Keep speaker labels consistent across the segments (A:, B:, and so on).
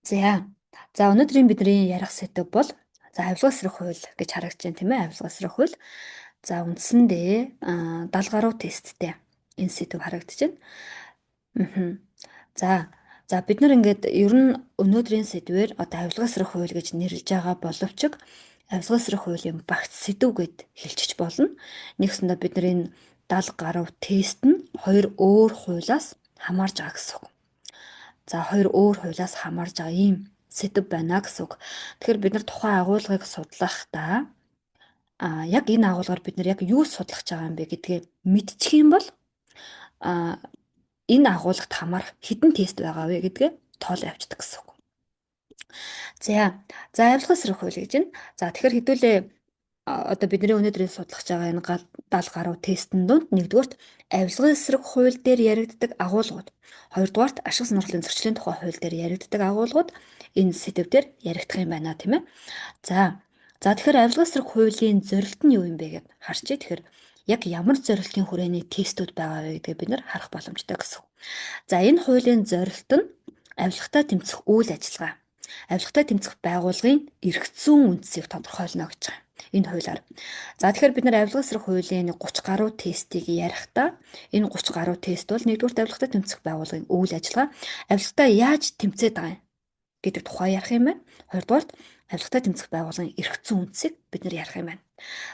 A: За. За өнөөдрийн бидний ярих сэдэв бол авилгын эсрэг хууль гэж харагдаж байна тийм ээ. Авилгын эсрэг хууль. За үндсэндээ 70 гаруй тесттэй энэ сэдэв харагдаж байна. Мгм. За. За бид нар ингээд ер нь өнөөдрийн сэдвээр одоо авилгын эсрэг хууль гэж нэрлэж байгаа боловч авилгын эсрэг хуулийн багц сэдв гэд хэлчих болно. Нэгсэндээ бид нар энэ 70 гаруй тест нь хоёр өөр хуулиас хамаарж байгаа гэсэн үг. За хоёр өөр хуулиас хамаарж байгаа ийм сэдв байна гэсэн үг. Тэгэхээр бид нар тухайн агуулгыг судлахдаа яг энэ агуулгаар бид нар яг юу судлах байгаа юм бэ гэдгээ мэдчих юм бол а энэ агуулгад хамаарах хэдэн тест байгаа вэ гэдгээ тоолон авчдаг гэсэн үг. За авилгын эсрэг хууль гэж байна. За тэгэхээр хэдүүлээ одоо бидний өнөөдрийн судлах байгаа энэ 70 гаруй тестэн донд нэгдүгürt авилгын эсрэг хууль дээр яригддаг агуулгууд, хоёрдугаарт ашиг сонирхлын зөрчлийн тухай хууль дээр яригддаг агуулгууд энэ сэдвээр яригдах юм байна тийм ээ. За тэгэхээр авилгын эсрэг хуулийн зорилт нь юу юм бэ гэд харчээ. Тэгэхээр яг ямар зорилтын хүрээний тестүүд байгаа вэ гэдгийг бид нар харах боломжтой гэсэн. За энэ хуулийн зорилт нь авилгатай тэмцэх үйл ажиллагаа, авилгатай тэмцэх байгууллагын эрх зүйн үндсийг тодорхойлно гэж байгаа. Энэ хуулиар. За тэгэхээр бид нар авилгын эсрэг хуулийн 30 гаруй тестийг ярихдаа энэ 30 гаруй тест бол нэгдүгээр авилгатай тэмцэх байгууллагын үйл ажиллагаа, авилгатай яаж тэмцээд байгаа юм гэдэг тухай ярих юм байна. Хоёрдугаар авилгатай тэмцэх байгууллагын эрх зүйн үндсийг бид нар ярих юм байна.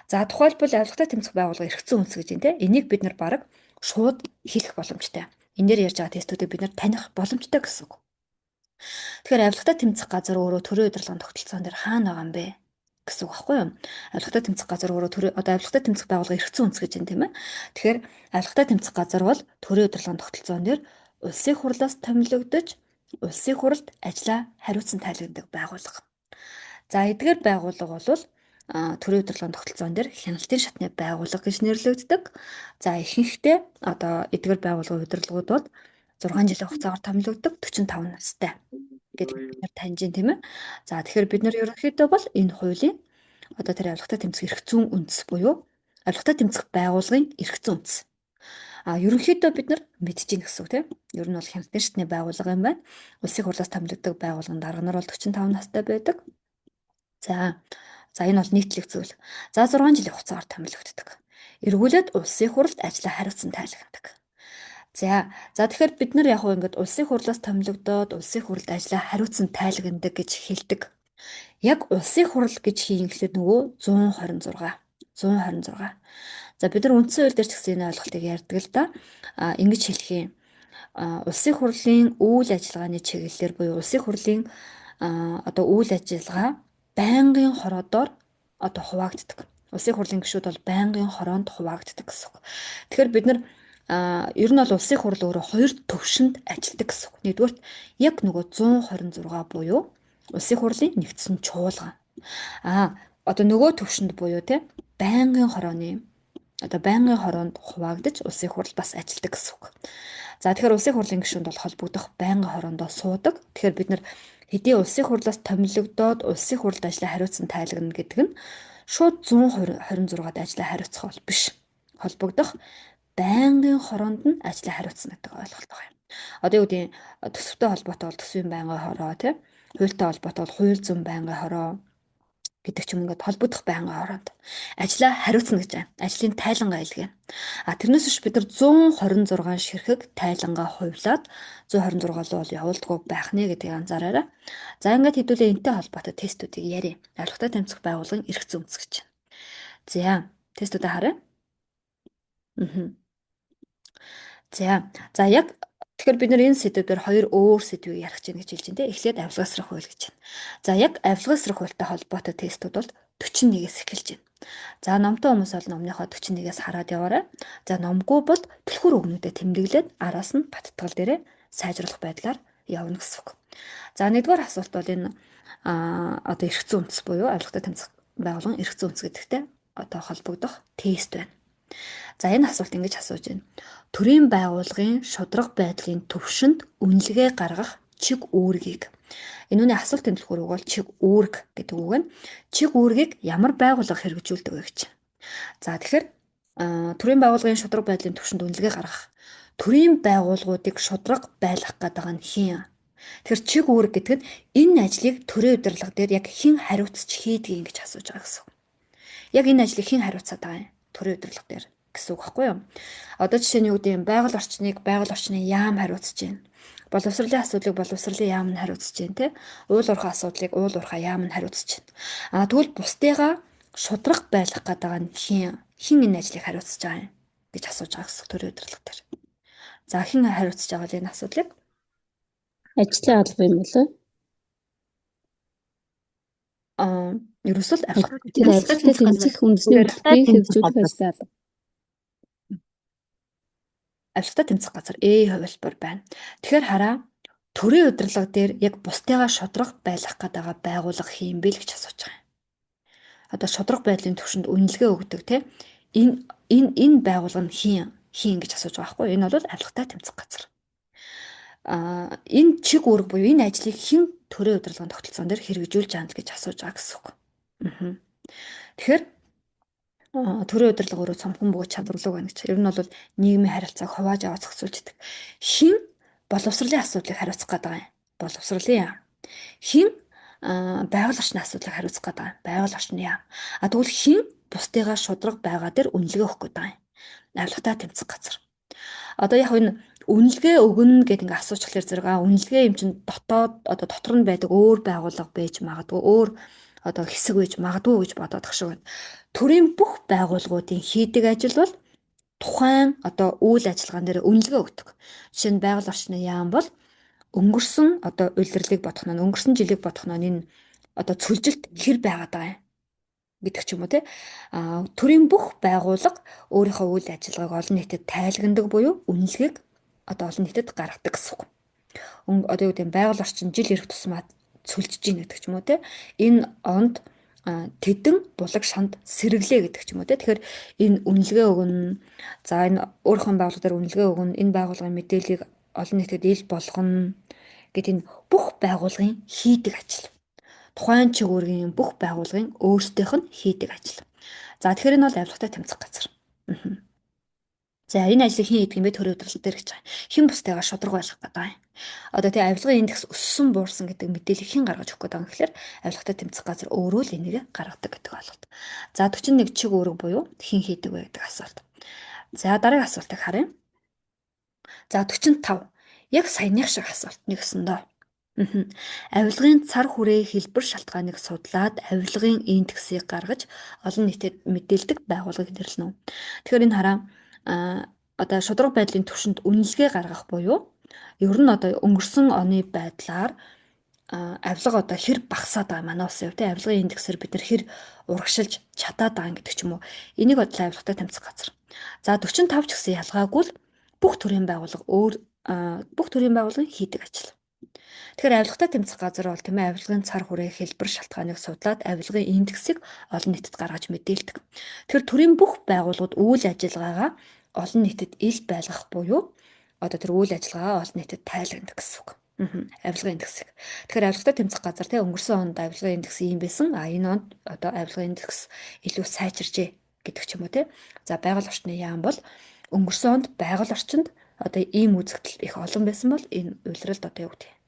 A: За тухайлбал авилгатай тэмцэх байгууллагын эрх зүйн үндс гэж юм те. Энийг бид нар бараг шууд хэлэх боломжтой. Энэ дээр ярьж байгаа тестүүдийг бид нар таних боломжтой гэсэн үг. Тэгэхээр авилгатай тэмцэх газар өөрөө төрийн удирдлагын тогтолцоон дээр хаана байгаа юм бэ гэсэн үг байхгүй юу? Авилгатай тэмцэх газар өөрөө одоо авилгатай тэмцэх байгууллагын эрх зүйн үндэс гэж байна тийм ээ. Тэгэхээр авилгатай тэмцэх газар бол төрийн удирдлагын тогтолцоон дээр улсын хурлаас томилогдож улсын хурлд ажлаа хариуцсан тайлбарладаг байгууллага. За эдгээр байгууллага бол төрийн удирдлагын тогтолцоон дээр хяналтын шатны байгууллага гэж нэрлэгддэг. За ихэнхдээ одоо эдгээр байгууллагын удирдлагууд бол 6 жилийн хугацаагаар томилогддог 45 настай гэдэг бид нар таньж байна тийм ээ. За тэгэхээр бид нар ерөнхийдөө бол энэ хуулийн одоо тэр авилгатай тэмцэх эрх зүйн үндэс буюу авилгатай тэмцэх байгууллагын эрх зүйн үндэс. Ерөнхийдөө бид нар мэдж гин гэсэн үг тийм. Ер нь бол хяналтын шатны байгууллага юм байна. Улсын хурлаас томилогддог байгууллагын дарга нар бол 45 настай байдаг. За энэ бол нийтлэг зүйл. За 6 жилийн хугацаагаар томилогддог. Эргүүлээд улсын хурлд ажлаа хариуцсан тайлагнадаг. За тэгэхээр бид нар яг ингээд улсын хурлаас томилогдоод улсын хурлд ажлаа хариуцсан тайлагнадаг гэж хэлдэг. Яг улсын хурал гэж хийнгүүт нөгөө 126. За бид нар үндсэн хууль дээр ч гэсэн энэ ойлголтыг ярьдаг л да. Ингэж хэлэх юм. Улсын хурлын үйл ажиллагааны чиглэлээр буюу улсын хурлын одоо үйл ажиллагаа байнгын хороодоор одоо хуваагддаг. Улсын хурлын гишүүд бол байнгын хороонд хуваагддаг гэсэн үг. Тэгэхээр бид нар ер нь бол улсын хурал өөрөө хоёр төвшөнд ажилладаг гэсэн үг. Нэгдүгээр яг нөгөө 126 буюу улсын хурлын нэгдсэн чуулган. Одоо нөгөө төвшөнд буюу те байнгын хороонд хуваагдаж улсын хурал бас ажилладаг гэсэн үг. За тэгэхээр улсын хурлын гишүүнд бол холбогдох байнгын хороондоо суудаг. Тэгэхээр бид нар хэдий улсын хурлаас томилогдоод улсын хурлд ажлаа хариуцсан тайлагна гэдэг нь шууд 126-д ажлаа хариуцах бол биш. Холбогдох байнгын хороонд нь ажлаа хариуцсан гэдэг ойлголт байна. Одоо юу гэдэг төсөвтэй холбоотой бол төсвийн байнгын хороо тийм хуультай холбоотой бол хууль зүйн байнгын хороо гэдэг ч юм ингээд холбогдох байнгын хороонд ажлаа хариуцна гэж байна. Ажлын тайлангаа илгээнэ. Тэрнээс биш бид нар 126 ширхэг тайлангаа хувьлаад 126 бол явуулдаггүй байх нэ гэдгийг анзаараарай. За ингээд хэдүүлээ энэтэй холбоотой тестүүдийг ярив. Авилгатай тэмцэх байгууллагын эрх зүйн үндэс гэж. За тестүүдээ харъя. За яг тэгэхээр бид нар энэ сэдвээр хоёр өөр сэдвийг ярих гэж хэлж байна тийм. Эхлээд авилгын эсрэг хууль гэж байна. За яг авилгын эсрэг хуультай холбоотой тестүүд бол 41-ээс эхэлж байна. За номтой хүмүүс бол номныхоо 41-ээс хараад яваарай. За номгүй бол түлхүүр өгнүүдэд тэмдэглээд араас нь баттгал дээрээ сайжруулах байдлаар явна гэсэн үг. За нэгдүгээр асуулт бол энэ одоо эрх зүйн үндэс буюу авилгатай тэмцэх байгууллагын эрх зүйн үндэс гэдэгтэй одоо холбогдох тест байна. За энэ асуулт ингэж асууж байна. Төрийн байгууллагын шударга байдлын төвшөнд үнэлгээ гаргах чиг үүргийг. Энэ үний асуултын түлхүүр үг бол чиг үүрэг гэдэг үг нь. Чиг үүргийг ямар байгууллага хэрэгжүүлдэг вэ гэж. За тэгэхээр төрийн байгууллагын шударга байдлын төвшөнд үнэлгээ гаргах. Төрийн байгууллагуудыг шударга байлгах гэдэг нь хэн? Тэгэхээр чиг үүрэг гэдэг нь энэ ажлыг төрийн удирдлага дээр яг хэн хариуцж хийдгийг гэж асууж байгаа гэсэн. Яг энэ ажлыг хэн хариуцаад байгаа юм? Төрийн удирдлага дээр гэсэн үг байхгүй юу? Одоо жишээ нь юу гэдэг юм? Байгаль орчныг байгаль орчны яам хариуцж байна. Боловсролын асуудлыг боловсролын яам нь хариуцж байна, тэ? Уул уурхай асуудлыг уул уурхай яам нь хариуцж байна. Тэгвэл бусдыгаа шудрах байлгах гэдэг нь хэн энэ ажлыг хариуцж байгаа юм гэж асууж байгаа гэсэн төрийн удирдлага дээр. За хэн хариуцж байгаа вэ энэ асуудлыг?
B: Ажлын алба юм болоо.
A: Ерөөсөл
B: тэр ажилтай тэмцэх үндэсний хөтөлбөрийг хэрэгжүүлэх ажлын алба.
A: Авилгатай тэмцэх газар хувилбар байна. Тэгэхээр хараа төрийн удирдлага дээр яг бусдыгаа шудрах байлгах гэдэг байгууллага хийм бэ л гэж асууж байгаа юм. Одоо шудрах байдлын түвшинд үнэлгээ өгдөг тийм энэ байгууллага нь хийн гэж асууж байгаа байхгүй. Энэ бол авилгатай тэмцэх газар. Энэ чиг үүрэг буюу энэ ажлыг хэн төрийн удирдлагын тогтолцоон дээр хэрэгжүүлж байгаа гэж асууж байгаа гэсэн үг. Тэгэхээр төрийн удирдлага өөрөө цомхон бөгөөд чадварлаг байна гэж. Ер нь бол нийгмийн харилцааг хувааж аваад зохицуулж идэг. Хэн боловсролын асуудлыг хариуцах гэдэг юм? Боловсролын яам. Хэн байгаль орчны асуудлыг хариуцах гэдэг юм? Байгаль орчны яам. Тэгвэл хэн бусдыгаа шудраг байгаа дээр үнэлгээ өгөх гэдэг юм? Авилгатай тэмцэх газар. Одоо яг энэ үнэлгээ өгнө гэдэг ингээ асуучлаар зэрэг үнэлгээ юм чинь дотор нь байдаг өөр байгууллага байж магадгүй өөр хэсэг байж магадгүй гэж бодоод тах шиг байна. Төрийн бүх байгууллагуудын хийдэг ажил бол тухайн үйл ажиллагаан дээр үнэлгээ өгдөг. Жишээ нь байгаль орчны яам бол өнгөрсөн улирлыг бодох нь өнгөрсөн жилиг бодох нь энэ цөлжилт хэр байгаад байгаа юм гэдэг ч юм уу те. Төрийн бүх байгууллага өөрийнхөө үйл ажиллагааг олон нийтэд тайлгнадаг буюу үнэлгээг олон нийтэд гаргадаг гэсэн үг. Юу гэвэл байгаль орчин жил ирэх тусмаа цөлжиж гин гэдэг ч юм уу те. Энэ онд тэдэн булаг шанд сэргэлээ гэдэг ч юм уу те. Тэгэхээр энэ үнэлгээ өгнө. За энэ өөрийнхөө байгууллага дээр үнэлгээ өгнө. Энэ байгууллагын мэдээллийг олон нийтэд ил болгоно гэдэг энэ бүх байгууллагын хийдэг ажил. Тухайн чиг үүргийн бүх байгууллагын өөрсдийнх нь хийдэг ажил. За тэгэхээр энэ бол авилгатай тэмцэх газар. За энэ ажлыг хэн хийдэг юм бэ? Төрийн удирдлага дээр гэж байгаа. Хэн бусдыгаа шудраг байлгах гэдэг юм. Тэгээ авилгын индекс өссөн буурсан гэдэг мэдээллийг хэн гаргаж өгөх гэдэг юм гэхээр авилгатай тэмцэх газар өөрөө л энийг гаргадаг гэдэг ойлголт. За 41 чиг үүрэг буюу хэн хийдэг вэ гэдэг асуулт. За дараагийн асуултыг харъя. За 45. Яг саяных шиг асуулт нэгсэндөө. Авилгын цар хүрээ хэлбэр шалтгааныг судлаад авилгын индексийг гаргаж олон нийтэд мэдээлдэг байгууллагыг нэрлэнэ. Тэгэхээр энэ хараа шудраг байдлын түвшинд үнэлгээ гаргах буюу ер нь өнгөрсөн оны байдлаар авилга хэр багасаад байгаа манай улсын хувьд авилгын индексээр бид нар хэр урагшилж чадаад байгаа гэдэг ч юм уу. Энийг бодлоо авилгатай тэмцэх газар. За 45 ч гэсэн ялгаагүй л бүх төрлийн байгууллагын хийдэг ажил. Тэгэхээр авилгатай тэмцэх газар бол тийм ээ авилгын цар хүрээ хэлбэр шалтгааныг судлаад авилгын индексийг олон нийтэд гаргаж мэдээлдэг. Тэгэхээр төрийн бүх байгууллагууд үйл ажиллагаагаа олон нийтэд ил байлгах буюу тэр үйл ажиллагаагаа олон нийтэд тайлагнадаг гэсэн үг. Авилгын индексийг. Тэгэхээр авилгатай тэмцэх газар тийм өнгөрсөн онд авилгын индекс ийм байсан. Энэ онд авилгын индекс илүү сайжирчээ гэдэг ч юм уу тийм. За байгаль орчны яам бол өнгөрсөн онд байгаль орчинд ийм үзэгдэл их олон байсан бол энэ улиралд юу гэдэг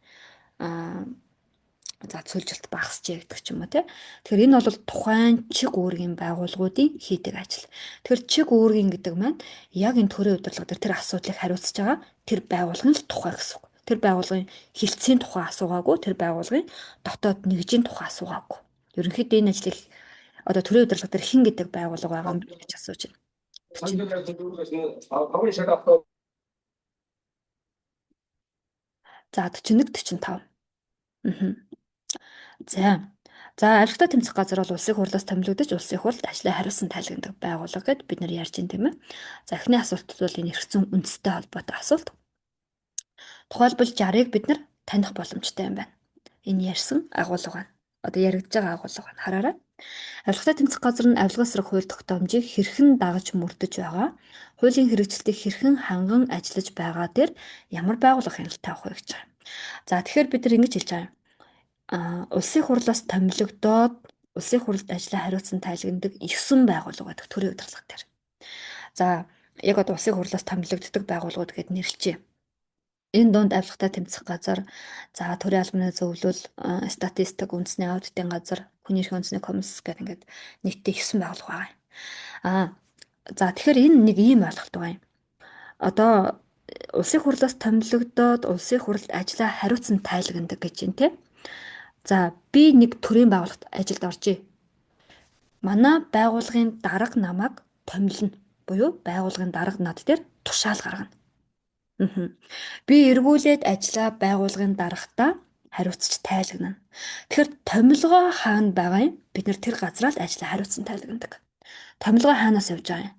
A: за цөлжилт багасчээ гэдэг ч юм уу тий. Тэгэхээр энэ бол тухайн чиг үүргийн байгууллагуудын хийдэг ажил. Тэгэхээр чиг үүргийн гэдэг маань яг энэ төрийн удирдлага дээр тэр асуудлыг хариуцж байгаа тэр байгууллагын л тухай гэсэн үг. Тэр байгууллагын хилцээний тухай асуугаагүй, тэр байгууллагын дотоод нэгжийн тухай асуугаагүй. Ерөнхийдөө энэ ажлыг төрийн удирдлага дээр хэн гэдэг байгууллага байгаа юм гэж асууж байна. За 41 45. За авилгатай тэмцэх газар бол улсын хурлаас томилогдож улсын хурлд ажлаа хариуцсан тайлгнадаг байгууллага гэд бид нар ярьж байна тийм ээ. За эхний асуултад бол энэ хэрэгцсэн үндэстэй холбоотой асуулт. Тухайлбал 60-ыг бид нар таних боломжтой юм байна. Энэ ярьсан агуулга байна. Яригдж байгаа агуулга байна. Хараарай. Авилгатай тэмцэх газар нь авилгын эсрэг хууль тогтоомжийг хэрхэн дагаж мөрдөж байгаа, хуулийн хэрэгжилтийг хэрхэн ханган ажиллаж байгаа дээр ямар байгууллага хяналттай авах вэ гэж байгаа. За тэгэхээр бид нар ингэж хэлж байгаа. Улсын хурлаас томилогдоод улсын хурлд ажлаа хариуцсан тайлагнадаг 9 байгууллага байдаг төрийн удирдлага дээр. За яг улсын хурлаас томилогддог байгууллагууд гэд нэрлэжээ. Энэ дунд авилгатай тэмцэх газар, за төрийн албаны зөвлөл, статистик, үндэсний аудитын газар, хүний эрхийн үндэсний комисс гэдэг ингээд нийтдээ 9 байгууллага байгаа. За тэгэхээр энэ нэг ийм ойлголт байгаа юм. Одоо улсын хурлаас томилогдоод улсын хурлд ажиллаа хариуцсан тайлагнадаг гэж юм те. За би нэг төрийн байгууллагт ажилд оржээ. Манай байгууллагын дарга намайг томилно. Буюу байгууллагын дарга над дээр тушаал гаргана. Би эргүүлээд ажиллаа байгууллагын даргатаа хариуцж тайлагнана. Тэгэхээр томилгоо хаана байгаа юм? Бид нэр тэр газраа л ажиллаа хариуцсан тайлагнадаг. Томилгоо хаанаас явж байгаа юм?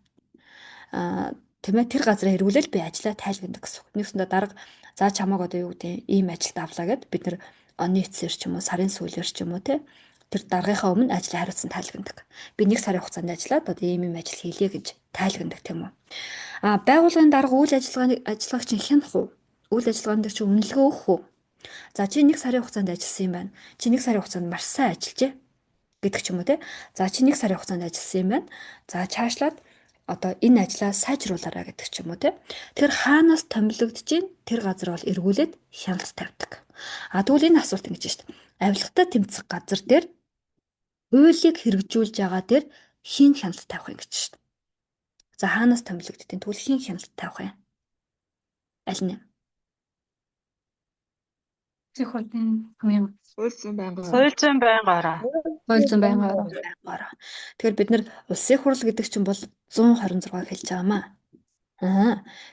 A: Тийм ээ, тэр газраа эргүүлээл би ажиллаа тайлагнадаг гэсэн. Нэгсэндээ дарга за чамааг одоо юу гэдэг ийм ажилд авлаа гэд бид нэр оны эцсээр ч юм уу сарын сүүлээр ч юм уу те тэр даргынхаа өмнө ажиллаа хариуцсан тайлагнадаг. Би 1 сарын хугацаанд ажиллаад одоо ийм ажил хийлээ гэж тайлагнадаг тийм үү? Байгууллагын дарга үйл ажиллагаач чинь хянах уу? Үйл ажиллагаан дээр чи үнэлгээ өгөх үү? За чи 1 сарын хугацаанд ажилласан юм байна. Чи 1 сарын хугацаанд маш сайн ажиллажээ гэдэг ч юм уу те. За чи 1 сарын хугацаанд ажилласан юм байна. За цаашлаад одоо энэ ажлаа сайжруулаарай гэдэг ч юм уу те. Тэр хаанаас томилогдож чинь тэр газар бол эргүүлээд хяналт тавьдаг. Тэгвэл энэ асуулт ингэж шүү дээ. Авилгатай тэмцэх газар дээр хуулийг хэрэгжүүлж байгаа дээр хийн хяналт тавих юм гэж шүү дээ. За хаанаас томилогдтiin тэгвэл хийн хяналт тавих юм. Аль нь?
C: Хуульцсан байнгын
A: ороо. Тэгэхээр бид нар улсын хурал гэдэг чинь бол 126-г хэлж байгаамаа.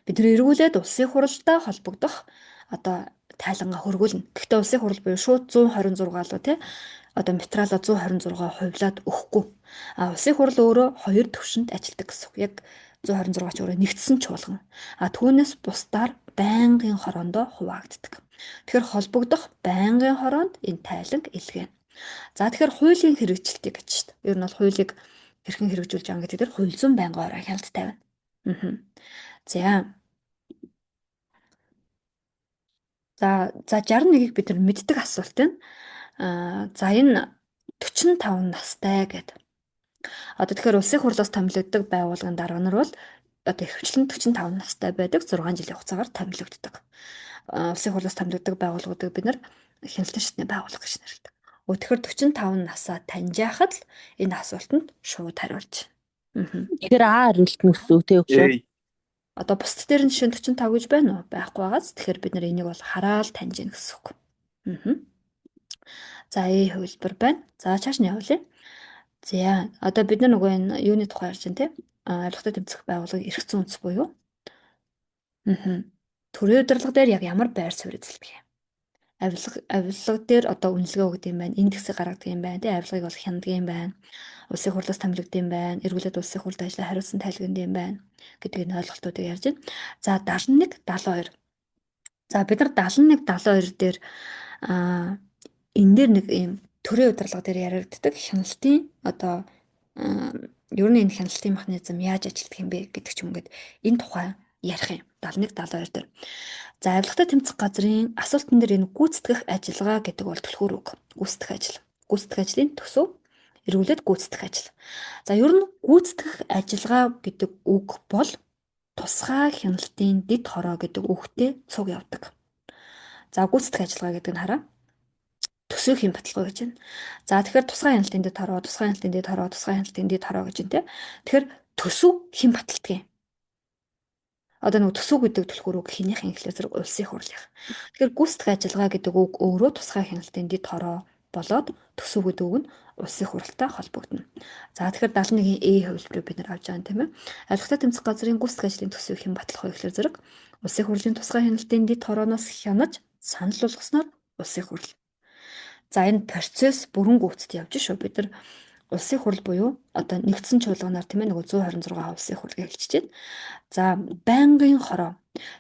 A: Бид нар эргүүлээд улсын хуралтай холбогдох одоо тайлангаа хөргүүлнэ. Гэхдээ улсын хурал буюу шууд 126 лу тий одоо материалаа 126 хувьлаад өгөхгүй. Улсын хурал өөрөө 2 түвшинд ажилладаг гэсэн. Яг 126 ч өөрөө нэгдсэн чуулган. Түүнээс бусдаар байнгын хороондоо хуваагддаг. Тэгэхээр холбогдох байнгын хороонд энэ тайланг илгээнэ. За тэгэхээр хуулийн хэрэгжилтийг гэж шүү дээ. Ер нь бол хуулийг хэрхэн хэрэгжүүлж байгаа гэдэг дээр хууль зүйн байнгын хороо хяналт тавина. За 61-ийг бид нар мэддэг асуулт байна. За энэ 45 настай гэдэг. Одоо тэгэхээр улсын хурлаас томилогддог байгууллагын дарга нар бол одоо ихэвчлэн 45 настай байдаг 6 жилийн хугацаагаар томилогддог. Улсын хурлаас томилогддог байгууллагуудыг бид нар хяналтын шатны байгууллага гэж нэрлэдэг. Тэгэхээр 45 насаа таньжаахад л энэ асуултанд шууд хариулж байна.
B: Тэгэхээр хариулт нь гэсэн үг тийм.
A: Одоо бусд дээр нь жишээ 45 гэж байна уу? Байхгүй байгаас. Тэгэхээр бид нар энийг бол хараад таньж гэнэ гэсэн үг. За хувилбар байна. За чааш нь явуулъя. За одоо бид нар нөгөө энэ юуны тухай ярьж байна те. Авилгатай тэмцэх байгууллагын эрх зүйн үндэс буюу. Төрийн удирдлага дээр яг ямар байр суурь эзэлдэг юм? Авилга дээр одоо үнэлгээ өгдөг юм байна. Индексийг гаргадаг юм байна. Тэ авилгыг бол хянадаг юм байна. Улсын хурлаас томилогдсон юм байна. Эргүүлээд улсын хурлд ажиллаа хариуцсан тайлгнад юм байна гэдэг энэ ойлголтуудыг ярьж байна. За 71 72. За бид нар 71 72 дээр энэ дээр нэг юм төрийн удирдлага дээр яригддаг хяналтын одоо ер нь энэ хяналтын механизм яаж ажилладаг юм бэ гэдэг ч юм гээд энэ тухай ярих юм. 71 72 дээр. За авилгатай тэмцэх газрын асуултан дээр энэ гүйцэтгэх ажиллагаа гэдэг бол түлхүүр үг. Гүйцэтгэх ажил. Гүйцэтгэх ажлын төсөв эргүүлээд гүйцэтгэх ажил. За ер нь гүйцэтгэх ажиллагаа гэдэг үг бол тусгай хяналтын дэд хороо гэдэг үгтэй цуг явдаг. За гүйцэтгэх ажиллагаа гэдэг нь хараа. Төсөөх юм баталгаа гэж байна. За тэгэхээр тусгай хяналтын дэд хороо, тусгай хяналтын дэд хороо, тусгай хяналтын дэд хороо гэж байна те. Тэгэхээр төсөв хэн баталдаг юм? Одоо нэг төсөв гэдэг түлхүүр үг хийнийх юм гэхлээр зэрэг улсын хурлынх. Тэгэхээр гүйцэтгэх ажиллагаа гэдэг үг өөрөө тусгай хяналтын дэд хороо болоод төсөв гэдэг үг нь улсын хуралтай холбогдно. За тэгэхээр 71-ийн хувилбарыг бид нар авч байгаа юм тийм ээ. Авилгатай тэмцэх газрын гүйцэтгэх ажлын төсөвийг хэн батлах вэ гэхлээр зэрэг улсын хурлын тусгай хяналтын дэд хорооноос хянаж санал болгосноор улсын хурал. За энэ процесс бүрэн гүйцэд явж шүү. Бид нар улсын хурал буюу одоо нэгдсэн чуулганаар тийм ээ нөгөө 126 улсын хурлыг хэлчихэж байна. За байнгын хороо.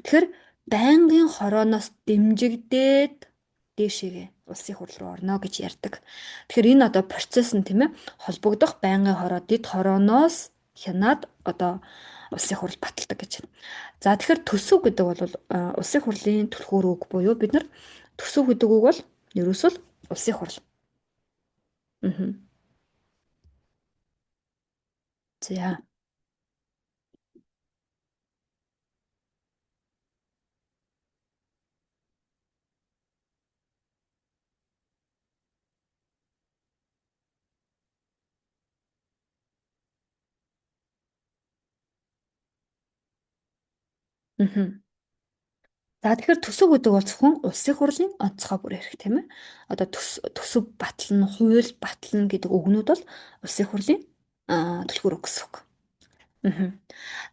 A: Тэгэхээр байнгын хорооноос дэмжигдээд дээшээгээ улсын хурал руу орно гэж ярьдаг. Тэгэхээр энэ одоо процесс нь тийм ээ холбогдох байнгын хороо дэд хорооноос хянаад одоо улсын хурал баталдаг гэж байна. За тэгэхээр төсөв гэдэг бол улсын хурлын түлхүүр үг буюу бид нар төсөв гэдэг үг бол ерөөсөө улсын хурал. За. За тэгэхээр төсөв гэдэг бол зөвхөн улсын хурлын онцгой бүр хэрэг тийм ээ. Одоо төсөв батлна, хууль батлна гэдэг үгнүүд бол улсын хурлын түлхүүр үг гэсэн үг.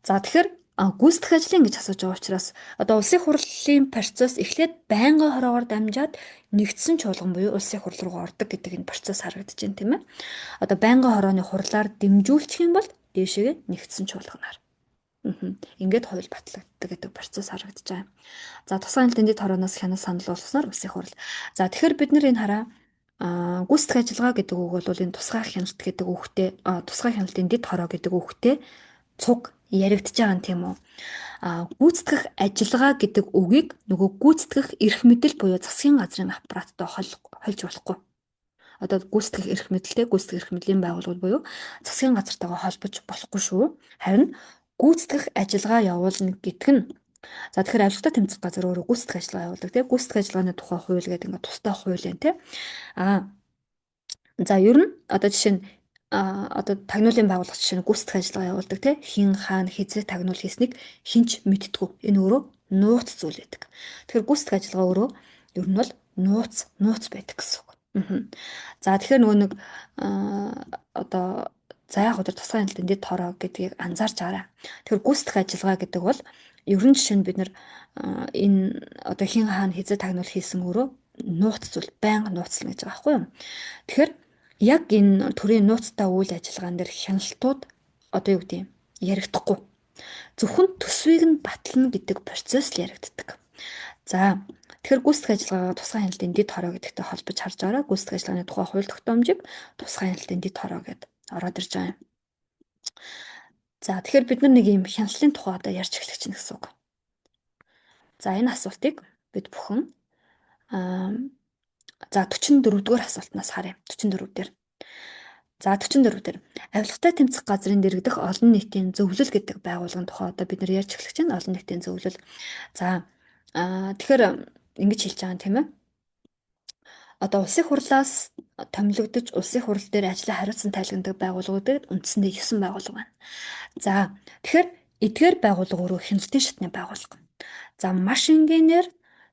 A: За тэгэхээр гүйцэтгэх ажлын гэж асууж байгаа учраас одоо улсын хурлын процесс эхлээд байнгын хороогоор дамжаад нэгдсэн чуулган буюу улсын хурл руу ордог гэдэг энэ процесс харагдаж байна тийм ээ. Одоо байнгын хорооны хурлаар дэмжүүлчих юм бол дээшээгээ нэгдсэн чуулганаар. Ингээд хууль батлагддаг гэдэг процесс харагдаж байгаа. За тусгай хяналтын дэд хорооноос хянал санал болгосноор улсын хурл. За тэгэхээр бид нар энэ хараа гүйцэтгэх ажиллагаа гэдэг үг бол энэ тусгай хяналт гэдэг үгтэй тусгай хяналтын дэд хороо гэдэг үгтэй цуг яригдж байгаа юм тийм үү? Гүйцэтгэх ажиллагаа гэдэг үгийг нөгөө гүйцэтгэх эрх мэдэл буюу засгийн газрын аппараттай холж болохгүй. Одоо гүйцэтгэх эрх мэдэлтэй гүйцэтгэх эрх мэдлийн байгууллагууд буюу засгийн газартайгаа холбож болохгүй шүү. Харин гүйцэтгэх ажиллагаа явуулна гэдэг нь за тэгэхээр авилгатай тэмцэх газар өөрөө гүйцэтгэх ажиллагаа явуулдаг тийм гүйцэтгэх ажиллагааны тухай хууль гэдэг ингээд тустай хууль байна тийм. За ер нь одоо жишээ нь одоо тагнуулын байгууллага жишээ нь гүйцэтгэх ажиллагаа явуулдаг тийм хин хаана хизээ тагнуул хийснийг хинч мэдтгүү. Энэ өөрөө нууц зүйл байдаг. Тэгэхээр гүйцэтгэх ажиллагаа өөрөө ер нь бол нууц байдаг гэсэн үг. За тэгэхээр нөгөө нэг одоо за яг өдөр тусгай хяналтын дэд хороо гэдгийг анзаарч аваарай. Тэгэхээр гүйцэтгэх ажиллагаа гэдэг бол ер нь жишээ нь бид нар энэ одоо хин хаана хизээ тагнуул хийсэн өөрөө нууц зүйл байнга нууцлна гэж байгаа байхгүй юу. Тэгэхээр яг энэ төрийн нууцтай үйл ажиллагаан дээр хяналтууд одоо юу гэдэг юм яригдахгүй. Зөвхөн төсвийг нь батлна гэдэг процесс л яригддаг. За тэгэхээр гүйцэтгэх ажиллагаагаа тусгай хяналтын дэд хороо гэдэгтэй холбож харж байгаа. Гүйцэтгэх ажиллагааны тухай хууль тогтоомжийг тусгай хяналтын дэд хороо гэдээ ороод ирж байгаа юм. За тэгэхээр бид нар нэг юм хяналтын тухай одоо ярьж эхлэх чинь гэсэн үг. За энэ асуултыг бид бүхэн за 44 дугаар асуултнаас харъя. 44 дээр. За 44 дээр авилгатай тэмцэх газрын дэргэдэх олон нийтийн зөвлөл гэдэг байгууллагын тухай одоо бид нар ярьж эхлэх чинь олон нийтийн зөвлөл. За тэгэхээр ингэж хэлж байгаа юм тийм ээ. Одоо улсын хурлаас томилогдож улсын хурал дээр ажлаа хариуцсан тайлгнадаг байгууллагуудад үндсэндээ 9 байгууллага байна. За тэгэхээр эдгээр байгууллага өөрөө хяналтын шатны байгууллага. За маш энгийнээр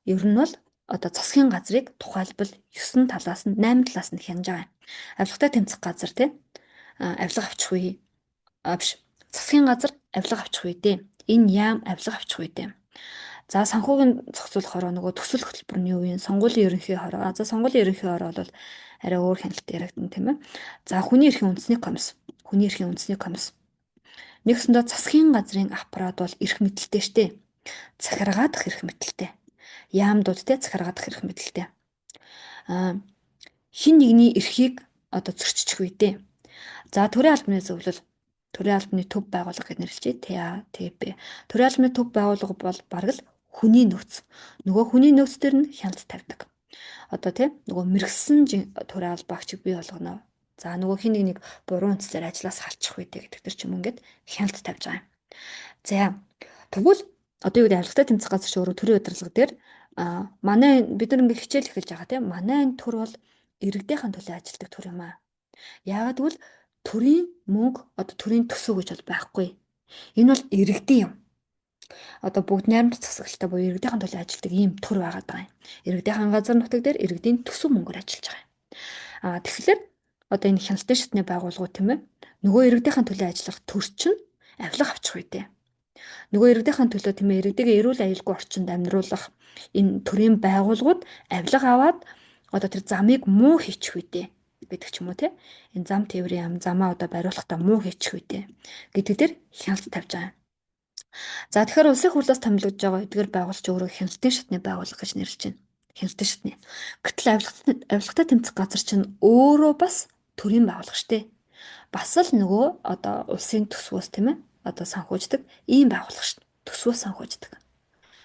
A: ер нь бол одоо засгийн газрыг тухайлбал 9 талаас нь 8 талаас нь хянаж байгаа. Авилгатай тэмцэх газар тийм авилга авчих үе биш засгийн газар авилга авчих үе дээ. Энэ яам авилга авчих үе дээ. За санхүүгийн зохицуулах хороо нөгөө төсөл хөтөлбөрний үеийн сонгуулийн ерөнхий хороо. За сонгуулийн ерөнхий хороо бол арай өөр хяналт яригдана тийм ээ. За хүний эрхийн үндэсний комисс. Хүний эрхийн үндэсний комисс. Нэгсэндээ засгийн газрын аппарат бол эрх мэдэлтэй штэ. Захиргаадах эрх мэдэлтэй. Яамдууд те захиргаадах эрх мэдэлтэй. Хин нэгний эрхийг одоо зөрчиж үедээ. За төрийн албаны зөвлөл төрийн албаны төв байгууллага гэж нэрлэжээ. ТА, ТБ. Төрийн албаны төв байгууллага бол бараг л хүний нөөц. Нөгөө хүний нөөц төр нь хяналт тавьдаг. Одоо тийм нөгөө мэрэгсэн төрийн албаагчийг бий болгоно. За нөгөө хин нэг буруу үндслээр ажлаас халчих үедээ гэдэг төр ч юм ингээд хяналт тавьж байгаа юм. За тэгвэл одоо юу гэдэг авилгатай тэмцэх газар ч өөрөө төрийн удирдлага дээр манай бид нар ингээд хичээл эхэлж байгаа тийм манай энэ төр бол иргэдийнхэн төлөө ажилладаг төр юм аа. Яагаад гэвэл төрийн мөнгө одоо төрийн төсөв гэж бол байхгүй. Энэ бол иргэдийн юм. Одоо бүгд найрамд засаглалтай буюу иргэдийнхэн төлөө ажилладаг ийм төр байгаад байгаа юм. Иргэдийнхэн газар нутаг дээр иргэдийн төсөв мөнгөөр ажиллаж байгаа юм. Тэгэхээр одоо энэ хяналтын шатны байгууллагууд тийм ээ нөгөө иргэдийнхэн төлөө ажиллах төр чинь авилга авчих үедээ. Нөгөө иргэдийнхэн төлөө тийм ээ иргэдийн эрүүл аюулгүй орчинд амьдруулах энэ төрийн байгууллагууд авилга аваад одоо тэр замыг муу хийчих үедээ гэдэг ч юм уу тийм энэ зам тээврийн замаа одоо бариулахдаа муу хийчих үедээ гэдэг дээр хяналт тавьж байгаа юм. За тэгэхээр улсын хурлаас томилогдож байгаа эдгээр байгууллагч өөрөө хяналтын шатны байгууллага гэж нэрлэж байна. Хяналтын шатны. Гэтэл авилгатай тэмцэх газар чинь өөрөө бас төрийн байгууллага штэ. Бас л нөгөө одоо улсын төсвөөс тийм ээ одоо санхүүждэг ийм байгууллага штэ. Төсвөөс санхүүждэг.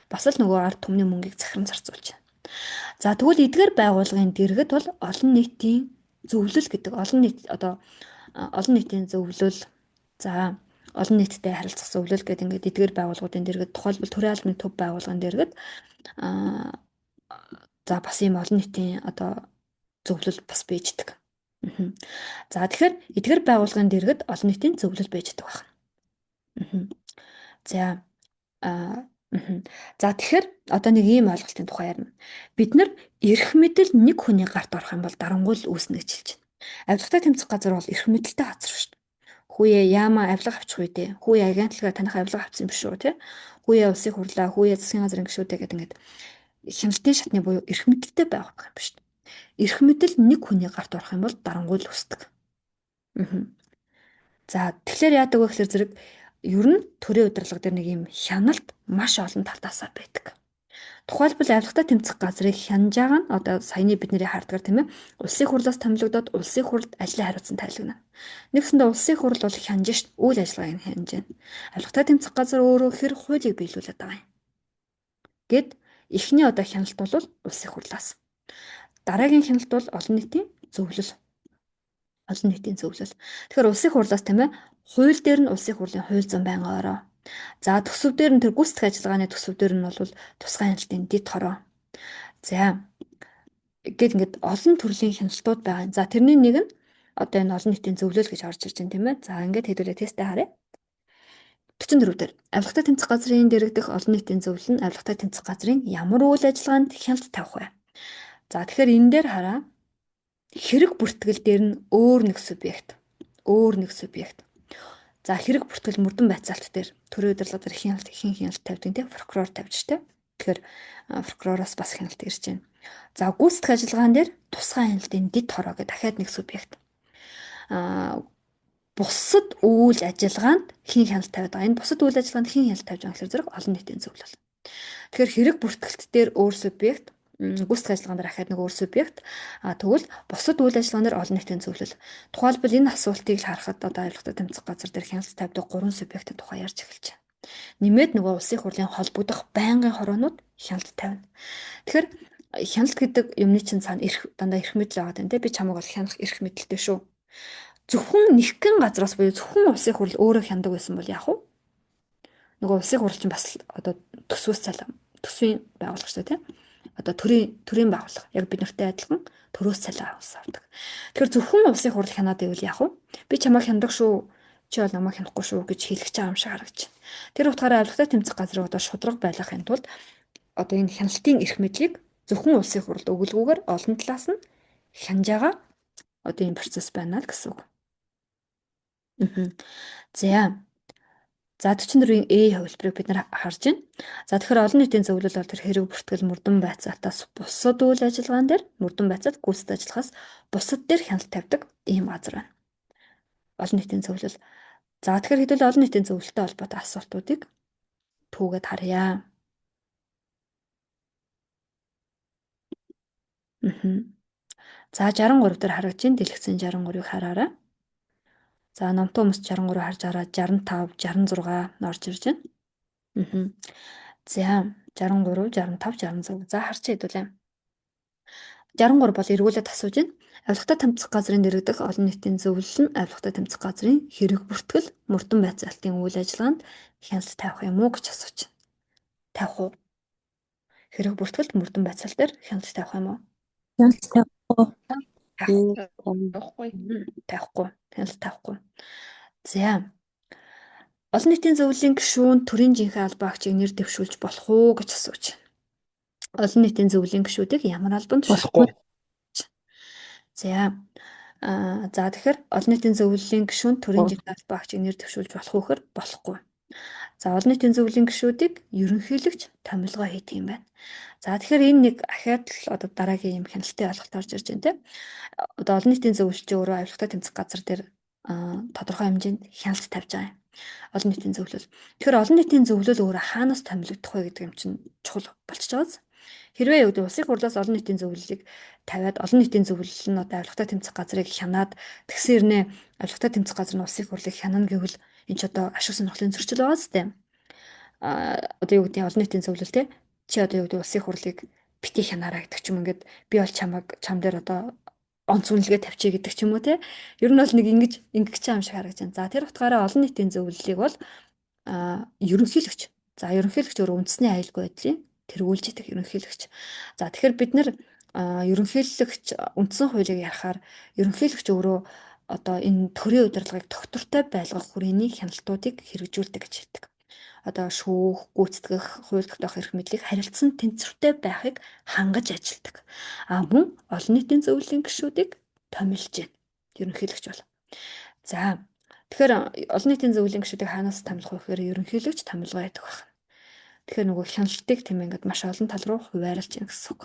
A: Бас л нөгөө ард түмний мөнгийг захиран зарцуулж байна. За тэгвэл эдгээр байгууллагын дэргэд бол олон нийтийн зөвлөл гэдэг олон нийт одоо олон нийтийн зөвлөл за олон нийттэй харилцах зөвлөл гэдэг ингээд эдгээр байгууллагуудын дэргэд тухайлбал төрийн албаны төв байгууллагын дэргэд за бас ийм олон нийтийн одоо зөвлөл бас бийждэг. За тэгэхээр эдгээр байгууллагын дэргэд олон нийтийн зөвлөл бийждэг байна. За За тэгэхээр одоо нэг ийм ойлголтын тухай ярина. Бид нар эрх мэдэл нэг хүний гарт орох юм бол дарангуул үүснэ гэж хэлж байна. Авилгатай тэмцэх газар бол эрх мэдэлтэй газар шүү дээ. Хүүе яама авилга авчих үедээ хүүе агентлагаар таних авилга авсан юм биш үү те? Хүүе улсыг хурлаа, хүүе засгийн газрын гишүүдээ гэдэг ингээд хяналтын шатны буюу эрх мэдэлтэй байх юм биш үү? Эрх мэдэл нэг хүний гарт орох юм бол дарангуул үүсдэг. За тэгэхээр яадаг вэ гэхээр зэрэг ер нь төрийн удирдлага дээр нэг юм хяналт маш олон талдаасаа байдаг. Тухайлбал авилгатай тэмцэх газрыг хянаж байгаа нь одоо саяны бидний хардгаар тийм ээ улсын хурлаас томилогдоод улсын хурлд ажлын хариуцсан тайлгна. Нэгсэндээ улсын хурл бол хянаж шít үйл ажиллагааг хянаж байна. Авилгатай тэмцэх газар өөрөө хэр хуулийг биелүүлээд байгаа юм. Гэт эхний одоо хяналт бол улсын хурлаас. Дараагийн хяналт бол олон нийтийн зөвлөл. Олон нийтийн зөвлөл. Тэгэхээр улсын хурлаас тийм ээ хууль дээр нь улсын хурлын хууль зам байнга ороо. За төсөв дээр нь тэр гүйцэтгэх ажиллагааны төсөв дээр нь бол тусгай хяналтын дэд хороо. За гээд ингээд олон төрлийн хяналтууд байгаа. За тэрний нэг нь одоо энэ олон нийтийн зөвлөл гэж орж ирж байна тийм ээ. За ингээд хэдүүлээ тесттэй харъя. 44 дээр авилгатай тэмцэх газрын дэргэдэх олон нийтийн зөвлөл нь авилгатай тэмцэх газрын ямар үйл ажиллагаанд хяналт тавих вэ? За тэгэхээр энэ дээр хараа. Хэрэг бүртгэл дээр нь өөр нэг субъект. За хэрэг бүртгэл мөрдөн байцаалт дээр төрийн удирдлага дээр хяналт тавьдаг тийм прокурор тавьж штэ. Тэгэхээр прокуророос бас хяналт ирж байна. За гүйцэтгэх ажиллагаан дээр тусгай хяналтын дэд хороо гэх дахиад нэг субъект. Бусад үйл ажиллагаанд хин хяналт тавиад байгаа. Энэ бусад үйл ажиллагаанд хин хяналт тавьж байгаа гэхээр зэрэг олон нийтийн зөвлөл. Тэгэхээр хэрэг бүртгэлт дээр өөр субъект, гүйцэтгэх ажиллагаан дээр дахиад нэг өөр субъект. Тэгвэл бусад үйл ажиллагаан дээр олон нийтийн зөвлөл. Тухайлбал энэ асуултыг л харахад одоо авилгатай тэмцэх газар дээр хяналт тавьдаг 3 субъектын тухай ярьж эхэлж байна. Нэмээд нөгөө улсын хурлын холбогдох байнгын хороонууд хяналт тавина. Тэгэхээр хяналт гэдэг юмны чинь цаана дандаа эрх мэдэл байгаа юм те. Би чамайг бол хянах эрх мэдэлтэй шүү. Зөвхөн нэгэн газраас буюу зөвхөн улсын хурл өөрөө хяндаг байсан бол яах вэ? Нөгөө улсын хурл чинь бас одоо төсвийн байгуулагчтай тийм. Одоо төрийн байгууллага яг бид нартай адилхан төрөөс цалин авдаг. Тэгэхээр зөвхөн улсын хурл хянаад байвал яах вэ? Би чамайг хяндаг шүү. Чи бол намайг хянахгүй шүү гэж хэлэх байгаа юм шиг харагдаж байна. Тэр утгаараа авилгатай тэмцэх газрыг одоо шударга байлгахын тулд одоо энэ хяналтын эрх мэдлийг зөвхөн улсын хурлд өгүүлгүйгээр олон талаас нь хянаж байгаа одоо энэ процесс байна л гэсэн үг. За 44-ийн A хувилбарыг бид нар харж байна. За тэгэхээр олон нийтийн зөвлөл бол тэр хэрэг бүртгэл мөрдөн байцаалтаас бусад үйл ажиллагаан дээр мөрдөн байцаалт гүйцэтгэх ажиллагаас бусад дээр хяналт тавьдаг ийм газар байна. Олон нийтийн зөвлөл. За тэгэхээр хэдүүл олон нийтийн зөвлөлтэй холбоотой асуултуудыг түүгээд харъя. За 63 дээр харагдаж байна. Дэлгэцэн 63-ыг хараарай. За номтой хүмүүс 63 харж араа 65, 66 орж ирж байна. За 63, 65, 66. За харчаа хэдүүлээ. 63 бол эргүүлээд асууж байна. Авилгатай тэмцэх газрын дэргэдэх олон нийтийн зөвлөл нь авилгатай тэмцэх газрын хэрэг бүртгэл мөрдөн байцаалтын үйл ажиллагаанд хяналт тавих юм уу гэж асууж байна. Тавих уу? Хэрэг бүртгэлд мөрдөн байцаалт дээр хяналт тавих юм уу?
B: Хяналт
A: тавихгүй. Хяналт тавихгүй. За. Олон нийтийн зөвлөлийн гишүүн төрийн жинхэнэ албан агчийг нэр дэвшүүлж болох уу гэж асууж байна. Олон нийтийн зөвлөлийн гишүүдийг ямар албанд
B: болохгүй.
A: За тэгэхээр олон нийтийн зөвлөлийн гишүүн төрийн жинхэнэ албан агчийг нэр дэвшүүлж болох уу гэхээр болохгүй. За олон нийтийн зөвлөлийн гишүүдийг ерөнхийлөгч томилгоо хийдэг юм байна. За тэгэхээр энэ нэг ахаад л одоо дараагийн юм хяналтын ойлголт орж ирж байна тийм. Одоо олон нийтийн зөвлөлч өөрөө авилгатай тэмцэх газар дээр тодорхой хэмжээнд хяналт тавьж байгаа юм. Олон нийтийн зөвлөл. Тэгэхээр олон нийтийн зөвлөл өөрөө хаанаас томилогдох вэ гэдэг юм чинь чухал болчихж байгааз. Хэрвээ юу гэдэг улсын хурлаас олон нийтийн зөвлөлийг тавиад олон нийтийн зөвлөл нь одоо авилгатай тэмцэх газрыг хянаад тэгсэрнэ авилгатай тэмцэх газар нь улсын хурлыг хянана гэвэл энэ ч одоо ашиг сонирхлын зөрчил байгаа зү. Одоо юу гэдэг олон нийтийн зөвлөл те чи одоо юу гэдэг улсын хурлыг бити хянаараа гэдэг ч юм ингээд би бол чам дээр одоо онц үнэлгээ тавьчих гэдэг ч юм уу те. Ер нь бол нэг ингэж юм шиг харагдаж байна. За тэр утгаараа олон нийтийн зөвлөлийг бол ерөнхийлөгч. За ерөнхийлөгч өөр үндэсний аюулгүй байдлын тэргүүлж идэх ерөнхийлөгч. За тэгэхээр бид нэр ерөнхийлөгч үндсэн хуулийг ярахаар ерөнхийлөгч өөрөө одоо энэ төрийн удирдлагыг тогтвортой байлгах хүрээний хяналтуудыг хэрэгжүүлдэг гэж хэлдэг. Одоо шүүх, гүйцэтгэх, хууль тогтоох эрх мэдлийг харилцан тэнцвэртэй байхыг хангаж ажилдаг. Мөн олон нийтийн зөвлөлийн гишүүдийг томилж байна. Ерөнхийлөгч бол. За тэгэхээр олон нийтийн зөвлөлийн гишүүдийг хаанаас томилох вэ гэхээр ерөнхийлөгч томилгоо яддаг байна. Тэгэхээр нөгөө хяналтыг тийм ингээд маш олон тал руу хуваарлаж байна гэсэн үг.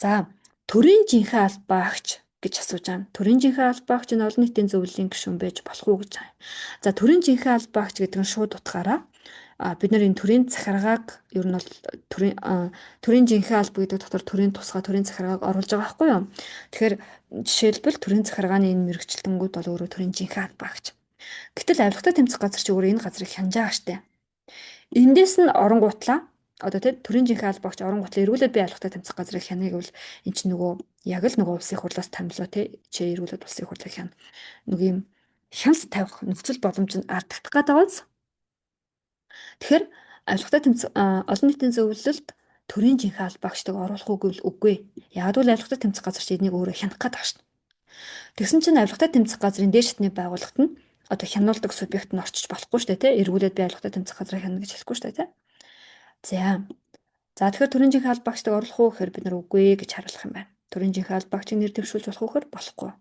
A: За төрийн жинхэнэ албаагч гэж асууж байгаа. Төрийн жинхэнэ албаагч нь олон нийтийн зөвлөлийн гишүүн байж болох уу гэж байгаа. За төрийн жинхэнэ албаагч гэдэг нь шууд утгаараа бид нар энэ төрийн захиргааг ер нь бол төрийн жинхэнэ алба гэдэг дотор төрийн тусгай төрийн захиргааг оруулж байгаа байхгүй юу? Тэгэхээр жишээлбэл төрийн захиргааны энэ мэрэгчлэлтэнгүүд бол өөрөө төрийн жинхэнэ албаагч. Гэтэл авилгатай тэмцэх газар чи өөрөө энэ газрыг хянаж байгаа штэ. Эндээс нь оронгуутлаа одоо тийм төрийн жинхэнэ албаагч оронгуутлаа эргүүлээд би авилгатай тэмцэх газрыг хянах гэвэл эн чинь нөгөө яг л нөгөө улсын хурлаас томилоо тий чи эргүүлээд улсын хурлыг хяна. Нэг юм хяналт тавих нөхцөл боломж нь алдагдах гэдэг байгааз. Тэгэхээр авилгатай тэмцэх олон нийтийн зөвлөлд төрийн жинхэнэ албаагчдыг оруулах үгүй. Яг л авилгатай тэмцэх газар чи энийг өөрөө хянах гэдэг байна шүү. Тэгсэн чинь авилгатай тэмцэх газрын дээд шатны байгууллагт нь одоо хянуулдаг субъект нь орчиж болохгүй шүү дээ тий. Эргүүлээд би авилгатай тэмцэх газрыг хянана гэж хэлэхгүй шүү дээ тий. За тэгэхээр төрийн жинхэнэ албаагчдыг оруулах уу гэхээр бид нар үгүй гэж харуулах юм байна. Төрийн жинхэнэ албаагчийг нэр дэвшүүлж болох уу гэхээр болохгүй.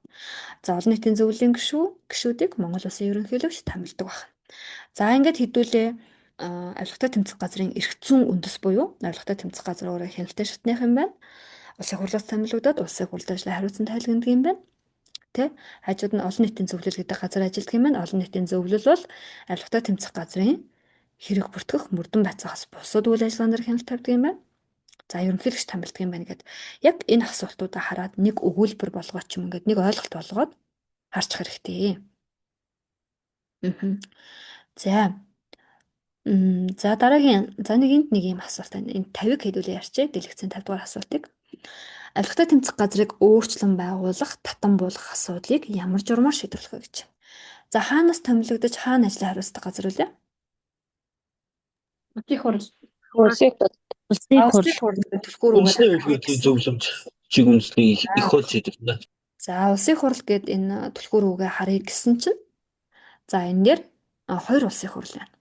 A: За олон нийтийн зөвлөлийн гишүүдийг Монгол Улсын ерөнхийлөгч томилдог байна. За ингээд хэдүүлээ авилгатай тэмцэх газрын эрх зүйн үндэс буюу авилгатай тэмцэх газар өөрөө хяналттай шатных юм байна. Улсын хурлаас томилогдоод улсын хурлын ажлаа хариуцсан тайлгнадаг юм байна. Тэ хажууд нь олон нийтийн зөвлөл гэдэг газар ажилладаг юм байна. Олон нийтийн зөвлөл бол авилгатай тэмцэх газрын хэрэг бүртгэх мөрдөн байцаагаас бусад үйл ажиллагаанаар хяналт тавьдаг юм байна. За ерөнхийлөгч томилдог юм байна гэд яг энэ асуултуудаа хараад нэг өгүүлбэр болгоод ч юм ингээд нэг ойлголт болгоод харчих хэрэгтэй. За дараагийн нэг ийм асуулт байна. Энэ 50-ыг хэдүүлээ ярьчээ. Дэлгэцийн 50 дугаар асуултыг. Авилгатай тэмцэх газрыг өөрчлөн байгуулах, татан буулгах асуудлыг ямар журмаар шийдвэрлэх вэ гэж. За хаанаас томилогдож хаана ажлаа хариуцдаг газар үлээ?
C: Улсын хурл.
B: Улсын хурл
A: түлхүүр
C: үгээ зөвлөмж чиг үндэслийг их хол шийдвэрлэнэ.
A: За улсын хурл гээд энэ түлхүүр үгээ харъя гэсэн чинь за энэ дээр хоёр улсын хурл байна.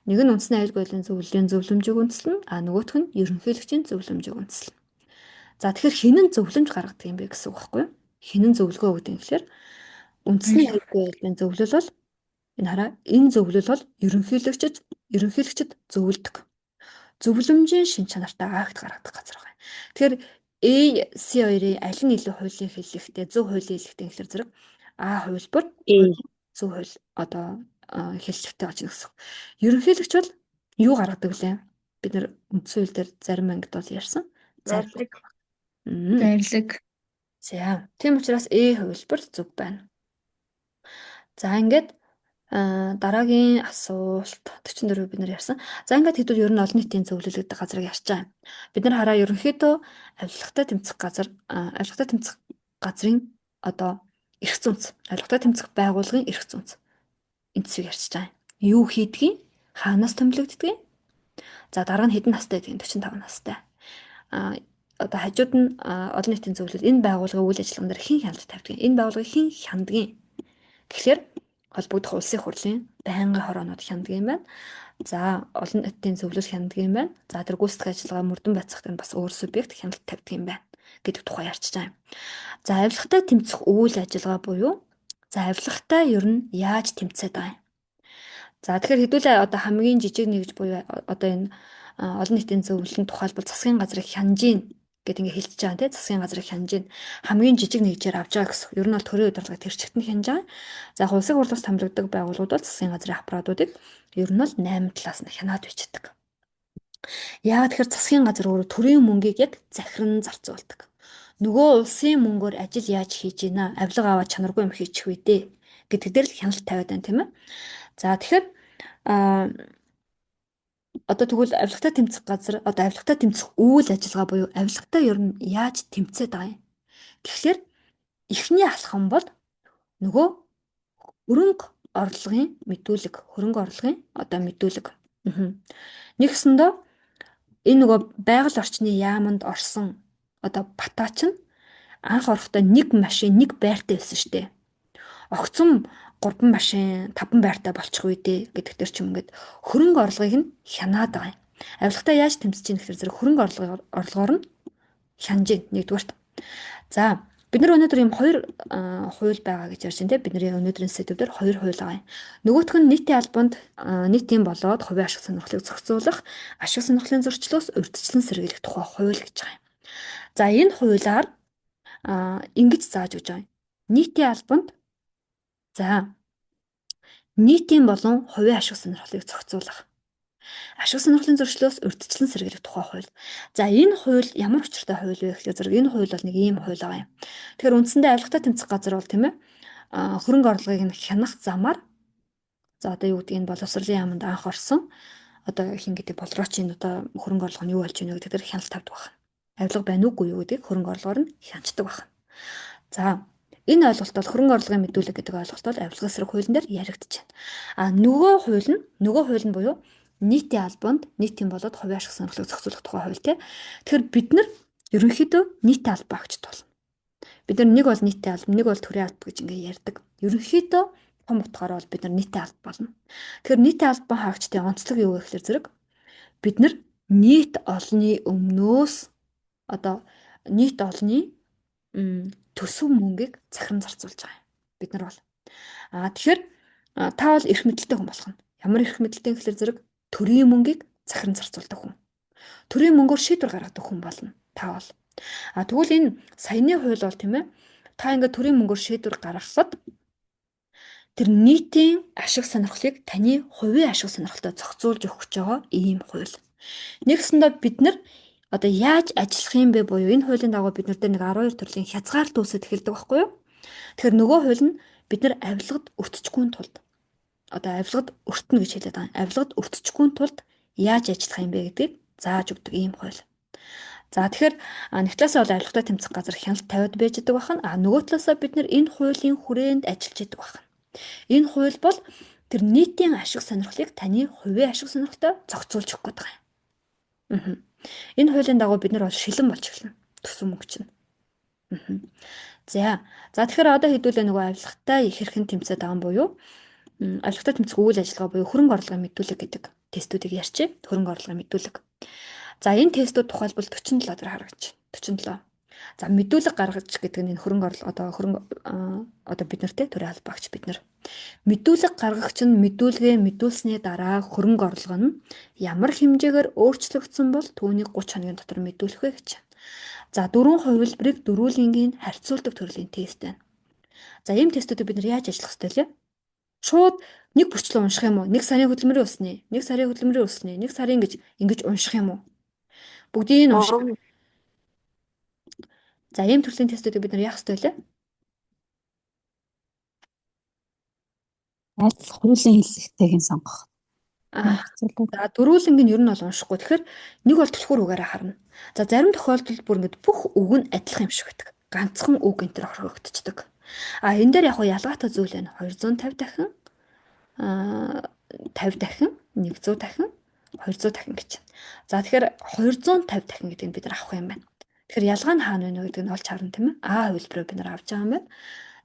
A: Нэг нь үндэсний аюулгүй байдлын зөвлөлийн зөвлөмжийг үндэслэн, нөгөөх нь ерөнхийлөгчийн зөвлөмжийг үндэслэн. За тэгэхээр хинэн зөвлөмж гаргадаг юм бэ гэсэн үг байхгүй юу? Хинэн зөвлөгөө өгдөг юм гэхээр үндэсний аюулгүй байдлын зөвлөл бол энэ зөвлөл бол ерөнхийлөгчд зөвлөдөг. Зөвлөмжийн шин чанартай акт гаргадаг газар байна. Тэгэхээр AC2-ийн аль нь илүү хуулийн хэллэгтэй, зөв хуулийн хэллэгтэй гэхэлэр зэрэг А хувилбар зөв хууль одоо хэллэгтэй болж байна гэсэн. Ерөнхийлөгч бол юу гаргадаг вүлээ? Бид нар үндсэн хууль дээр зарим ангид бол ярьсан.
B: зарлиг.
A: За тийм учраас хувилбар зөв байна. За ингээд дараагийн асуулт 44 бид нар ярьсан. За ингээд хэдүүл ер нь олон нийтийн зөвлөл гэдэг газрыг ярьж байгаа. Бид нар хараа ерөнхийдөө авилгатай тэмцэх газрын одоо эрх зүйнс, авилгатай тэмцэх байгууллагын эрх зүйнс энэ зүйл ярьж байгаа. Юу хийдгийг, хаанаас томилогддгийг. За дараа нь хэдэн настай гэдгийг 45 настай. Одоо хажууд нь олон нийтийн зөвлөл энэ байгууллагын үйл ажиллагаан дээр хэн хяналт тавьдаг. Энэ байгууллагыг хэн хянадаг. Тэгэхээр холбогдох улсын хурлын байнгын хорооноод хянадаг юм байна. За олон нийтийн зөвлөл хянадаг юм байна. За тэр гүйцэтгэх ажиллагаа мөрдөн байцаагт нь бас өөр субъект хяналт тавьдаг юм байна гэдэг тухай ярьж байгаа юм. За авилгатай тэмцэх үйл ажиллагаа буюу за авилгатай ер нь яаж тэмцээд байгаа юм. За тэгэхээр хэдүүлээ одоо хамгийн жижиг нэгж буюу одоо энэ олон нийтийн зөвлөлийн тухайлбал засгийн газрыг хянаж ийн гэд ингээ хэлчихэж байгаа тийм засгийн газрыг хянаж ийн хамгийн жижиг нэгжээр авч байгаа гэсэн. Ер нь бол төрийн удирдлага тэр чигт нь хянаж байгаа. За улсын хурлаас томилогддог байгууллагууд бол засгийн газрын аппаратуудыг ер нь бол 8 талаас нь хянаад бичдэг. Яагаад тэгэхээр засгийн газар өөрөө төрийн мөнгийг яг захиран зарцуулдаг. Нөгөө улсын мөнгөөр ажил яаж хийж ийна, авилга аваад чанаргүй юм хийчих вэ дээ гэдэг дээр л хяналт тавиад байна тийм ээ. За тэгэхээр одоо тэгвэл авилгатай тэмцэх газар одоо авилгатай тэмцэх үйл ажиллагаа буюу авилгатай ер нь яаж тэмцээд байгаа юм. Тэгэхээр эхний алхам бол нөгөө хөрөнгө орлогын мэдүүлэг. Нэгсэндээ энэ нөгөө байгаль орчны яаманд орсон одоо батаач нь анх орохдоо нэг машин нэг байртай байсан шүү дээ. Огцом 3 машин 5 байртай болчих үедээ гэдэг төр ч юм ингээд хөрөнгө орлогыг нь хянаад байгаа юм. Авилгатаа яаж тэмцэж ийн гэхээр зэрэг хөрөнгө орлогоор нь хянаж ийн нэгдүгээрт. За бид нар өнөөдөр юм хоёр хууль байгаа гэж ярьж байна те. Бидний өнөөдрийн сэдвээр хоёр хууль байгаа юм. Нөгөөх нь нийтийн албанд нийтийн болоод хувийн ашиг сонирхлыг зохицуулах, ашиг сонирхлын зөрчлөөс урьдчилан сэргийлэх тухай хууль гэж байгаа юм. За энэ хуулиар ингэж зааж өгч байгаа юм. Нийтийн албанд за нийтийн болон хувийн ашиг сонирхлыг зохицуулах, ашиг сонирхлын зөрчлөөс урьдчилан сэргийлэх тухай хууль. За энэ хууль ямар учиртай хууль вэ гэхээр зэрэг энэ хууль бол нэг ийм хууль байгаа юм. Тэгэхээр үндсэндээ авилгатай тэмцэх газар бол тийм ээ хөрөнгө орлогыг нь хянах замаар за одоо юу гэдгийг боловсролын яамд анх орсон одоо хин гэдэг болроочийн одоо хөрөнгө орлого нь юу болж байна гэдэг дээр хяналт тавьдаг байна. Авилга байна уугүй юу гэдгийг хөрөнгө орлогоор нь хянчдаг байна. За энэ ойлголт бол хөрөнгө орлогын мэдүүлэг гэдэг ойлголт бол авилгын эсрэг хуулийн дээр яригдж байна. Нөгөө хууль нь буюу нийтийн албанд нийтийн болоод хувийн ашиг сонирхлыг зохицуулах тухай хууль те. Тэгэхээр бид нар ерөнхийдөө нийтийн албан хаагчд болно. Бид нар нэг бол нийтийн алба, нэг бол төрийн алба гэж ингээ ярьдаг. Ерөнхийдөө том утгаараа бол бид нар нийтийн алба болно. Тэгэхээр нийтийн албан хаагчдын онцлог юу вэ гэхээр зэрэг бид нар нийт олонний өмнөөс одоо нийт олонний төсөв мөнгийг захиран зарцуулж байгаа юм. Бид нар бол. Тэгэхээр та бол эрх мэдэлтэй хүн болох нь. Ямар эрх мэдэлтэй гэхээр зэрэг төрийн мөнгийг захиран зарцуулдаг хүн. Төрийн мөнгөөр шийдвэр гаргадаг хүн болно. Та бол. Тэгвэл энэ саяны хууль бол тийм ээ. Та ингээд төрийн мөнгөөр шийдвэр гаргахад тэр нийтийн ашиг сонирхлыг таны хувийн ашиг сонирхолтой зохицуулж өгөх гэж байгаа ийм хууль. Нэгсэндээ бид нар одоо яаж ажиллах юм бэ буюу энэ хуулийн дагуу бид нар дээр нэг 12 төрлийн хязгаарлалт үүсэт эхэлдэг байхгүй юу? Тэгэхээр нөгөө хууль нь бид нар авилгад өртчихгүй тулд одоо авилгад өртнө гэж хэлээд байгаа. Авилгад өртчихгүй тулд яаж ажиллах юм бэ гэдгийг зааж өгдөг ийм хууль. За тэгэхээр нэг талаасаа бол авилгатай тэмцэх газар хяналт тавиад байж байгаа бахан. Нөгөө талаасаа бид нар энэ хуулийн хүрээнд ажиллаж байгаа бахан. Энэ хууль бол тэр нийтийн ашиг сонирхлыг таны хувийн ашиг сонирхолтой зохицуулж өгөх гэдэг юм. Энэ хуулийн дагуу бид нар бол шилэн болж эхэлнэ. Төсөв мөнгө чинь. За тэгэхээр одоо хэдүүлээ нөгөө авилгатай хэрхэн тэмцээд байгаа юм буюу авилгатай тэмцэх үйл ажиллагаа буюу хөрөнгө орлогын мэдүүлэг гэдэг тестүүдийг ярьчих. Хөрөнгө орлогын мэдүүлэг. За энэ тестүүд тухайлбал 47 дээр харагдаж байна. 47. За мэдүүлэг гаргаж гэдэг нь энэ хөрөнгө орлого одоо бид нартэй төрийн албаагч бид нар. Мэдүүлэг гаргагч нь мэдүүлгээ мэдүүлсний дараа хөрөнгө орлого нь ямар хэмжээгээр өөрчлөгдсөн бол түүнийг 30 хоногийн дотор мэдүүлэх вэ гэж. За дөрвөн хувилбарыг дөрвөлнгийн харьцуулдаг төрлийн тест байна. За ийм тестүүдийг бид нар яаж ажиллах ёстой вэ? Шууд нэг бүрчлэн унших юм уу? Нэг сарын хөдөлмөрийн өснө, нэг сарын хөдөлмөрийн өснө, нэг сарын ингэж унших юм уу? Бүгдийг унших. За ийм төрлийн тестүүдийг бид нар яах ёстой вэ?
B: Аль хуулийн хэллэгтэйг нь сонгох.
A: За дөрвөлнг нь ер нь бол уншихгүй. Тэгэхээр нэг бол түлхүүр үгээрээ харна. За зарим тохиолдолд бүр ингэж бүх үг нь адилхан юм шиг байдаг. Ганцхан үг энэ төр орхигдчихдаг. Энэ дээр яг ялгаатай зүйл байна. 250 дахин 50 дахин 100 дахин 200 дахин гэж. За тэгэхээр 250 дахин гэдэг нь бид нар авах юм байна. Тэгэхээр ялгаа нь хаана вэ гэдэг нь олж харна тийм ээ. Хувилбарыг бид нар авч байгаа юм байна.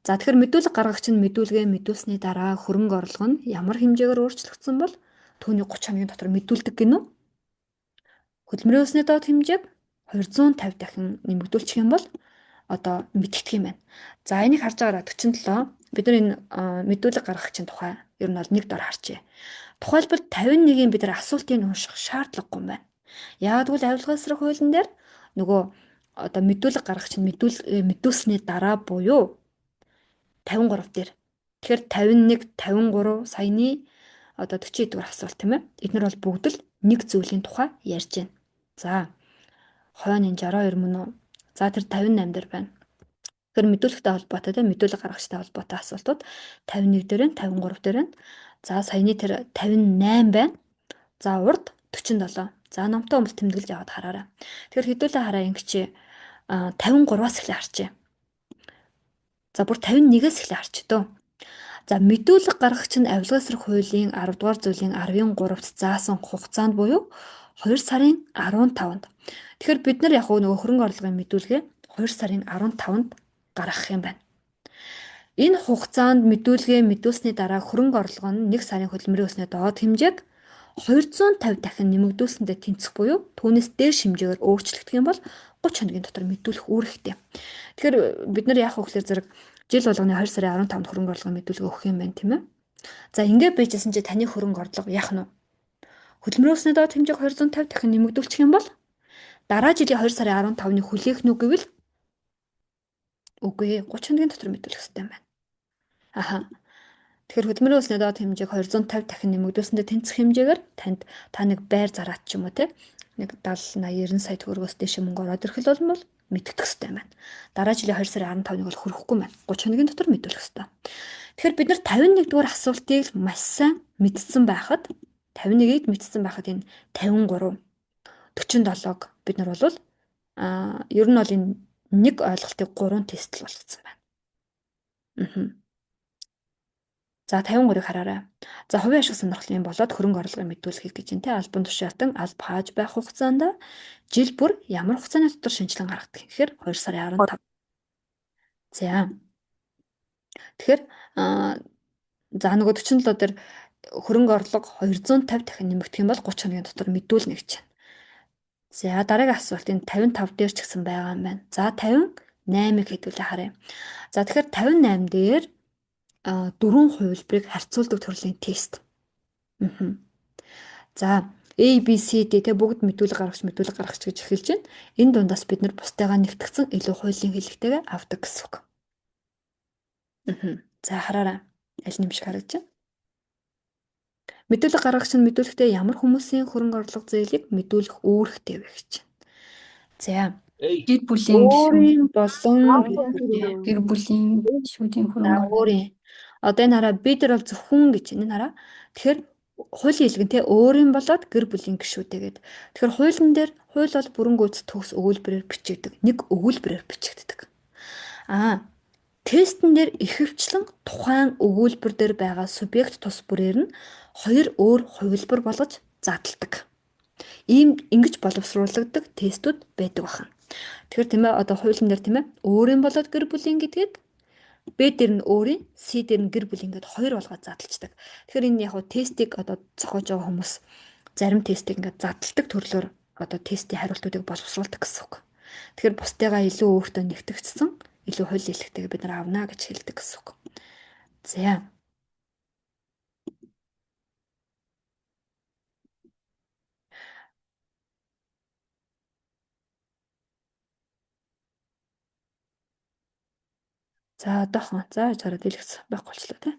A: За тэгэхээр мэдүүлэг гаргагч нь мэдүүлгээ мэдүүлсний дараа хөрөнгө орлого нь ямар хэмжээгээр өөрчлөгдсөн бол түүний 30 хоногийн дотор мэдүүлдэг гинүү. Хөдөлмөрийн өсний доод хэмжээг 250 дахин нэмэгдүүлчих юм бол одоо мэдэгдэх юм байна. За энийг харж байгаараа 47 бид нар энэ мэдүүлэг гаргагчийн тухай ер нь бол нэг дор харчээ. Тухайлбал 51-ийн бид нар асуултыг унших шаардлагагүй юм байна. Яг тэгвэл авилгын эсрэг хуулийн дээр нөгөө одоо мэдүүлэг гаргагч нь мэдүүлсний дараа буюу 53 дээр. Тэгэхээр 51, 53 саяны одоо 40 дэх асуулт тийм ээ. Эдгээр бол бүгд л нэг зүйлийн тухай ярьж байна. За хойно 62 мөн үү? За тэр 58 дээр байна. Тэгэхээр мэдүүлэгтэй холбоотой тийм мэдүүлэг гаргагчтай холбоотой асуултууд 51 дээр байна, 53 дээр байна. За саяны тэр 58 байна. За урд 47. За номтой хүмүүс тэмдэглэж аваад хараарай. Тэгэхээр хэдүүлээ хараа ингэчээ 53-аас эхлээ харчээ. За бүр 51-ээс эхлээ харч дөө. За мэдүүлэг гаргагч нь авилгын эсрэг хуулийн 10 дугаар зүйлийн 13-т заасан хугацаанд буюу 2 сарын 15-нд. Тэгэхээр бид нар яг нөгөө хөрөнгө орлогын мэдүүлгээ 2 сарын 15-нд гаргах юм байна. Энэ хугацаанд мэдүүлсний дараа хөрөнгө орлого нь 1 сарын хөдөлмөрийн өснөө доод хэмжээг 250 дахин нэмэгдүүлсэндээ тэнцэх буюу түүнээс дээш хэмжээгээр өөрчлөгдөх юм бол 30 хоногийн дотор мэдүүлэх үүрэгтэй. Тэгэхээр бид нар яах вэ гэхээр зэрэг жил болгоны 2 сарын 15-нд хөрөнгө орлогын мэдүүлэг өгөх юм байна тийм ээ. За ингээд bijсэн чи таны хөрөнгө орлого яах нь вэ? Хөдөлмөрийн өснөө доод хэмжээг 250 дахин нэмэгдүүлчих юм бол дараа жилийн 2 сарын 15-ны хүлээх нүг гэвэл үгүй 30 хоногийн дотор мэдүүлэх хэрэгтэй байна. Аха. Тэгэхээр хөдөлмөрийн өсний доод хэмжээг 250 дахин нэмэгдүүлсэндээ тэнцэх хэмжээгээр та нэг байр зараад ч юм уу те нэг 70 80 90 сая төгрөгөөс дээш мөнгө ороод ирэх бол мэддэх хэрэгтэй байна. Дараа жилийн 2 сарын 15-ныг бол хүрэхгүй байна. 30 хоногийн дотор мэдүүлэх хэрэгтэй. Тэгэхээр бид нар 51-р асуултыг маш сайн мэдсэн байхад 51-ийг мэдсэн байхад энэ 53 47-г бид нар бол ер нь бол энэ нэг ойлголтыг 3 тестл болгоцсон байна. За 53-ыг хараарай. За хувийн ашиг сонирхлын болоод хөрөнгө орлогын мэдүүлгийг гэж энэ албан тушаалтан алба хааж байх хугацаанд жил бүр ямар хугацааны дотор шинжилэн гаргадаг юм гэхээр 2 сарын 15. За. Тэгэхээр за нөгөө 47 дээр хөрөнгө орлого 250 дахин нэмэгдэх юм бол 30 хоногийн дотор мэдүүлнэ гэж байна. За дараагийн асуулт энэ 55 дээр ч гэсэн байгаа юм байна. За 58-ыг хэдүүлээ харъя. За тэгэхээр 58 дээр 4 хувилбарыг харьцуулдаг төрлийн тест. За A, B, C, D тэ бүгд мэдүүлэг гаргаж гэж эхэлж байна. Энэ дундаас бид нар бусдайгаа нэгтгэгдсэн илүү хуулийн хэллэгтэйгээ авдаг гэсэн үг. За хараарай. Аль нэм шиг харагдаж байна? Мэдүүлэг гаргагч нь мэдүүлэгтээ ямар хүмүүсийн хөрөнгө орлого зээлийг мэдүүлэх үүрэгтэй вэ гэж байна. За
B: гэр бүлийн
A: өөрийн болон
B: гэр бүлийн гишүүдийн хөрөнгө
A: өөрийн одоо энэ хараа бид нар бол зөвхөн гэж энэ хараа. Тэгэхээр хуулийн хэлгэн те өөрийн болоод гэр бүлийн гишүүдэгээд. Тэгэхээр хуулийн дээр хууль бол бүрэн гүйцэд төгс өгүүлбэрээр бичигддэг. Нэг өгүүлбэрээр бичигддэг. Тестэн дээр ихэвчлэн тухайн өгүүлбэр дээр байгаа субъект тус бүрээр нь 2 өөр хувилбар болгож задлдаг. Ингэж боловсруулагддаг тестүүд байдаг байна. Тэгэхээр тийм ээ одоо хуулийн дээр тийм ээ өөрийн болоод гэр бүлийн гэдгийг Б дээр нь өөрийн, С дээр нь гэр бүлийн ингээд 2 болгоод задлцдаг. Тэгэхээр энэ яг тестийг одоо зохиож байгаа хүмүүс зарим тестийг ингээд задлагдаг төрлөөр одоо тестийн хариултуудыг боловсруулдаг гэсэн үг. Тэгэхээр бусдыгаа илүү өөртөө нэгтгэгдсэн илүү хууль хэллэгтэйг бид нар авна гэж хэлдэг гэсэн үг. За. За одоохон за чараа дэлгэц байхгүй болчлоо тий.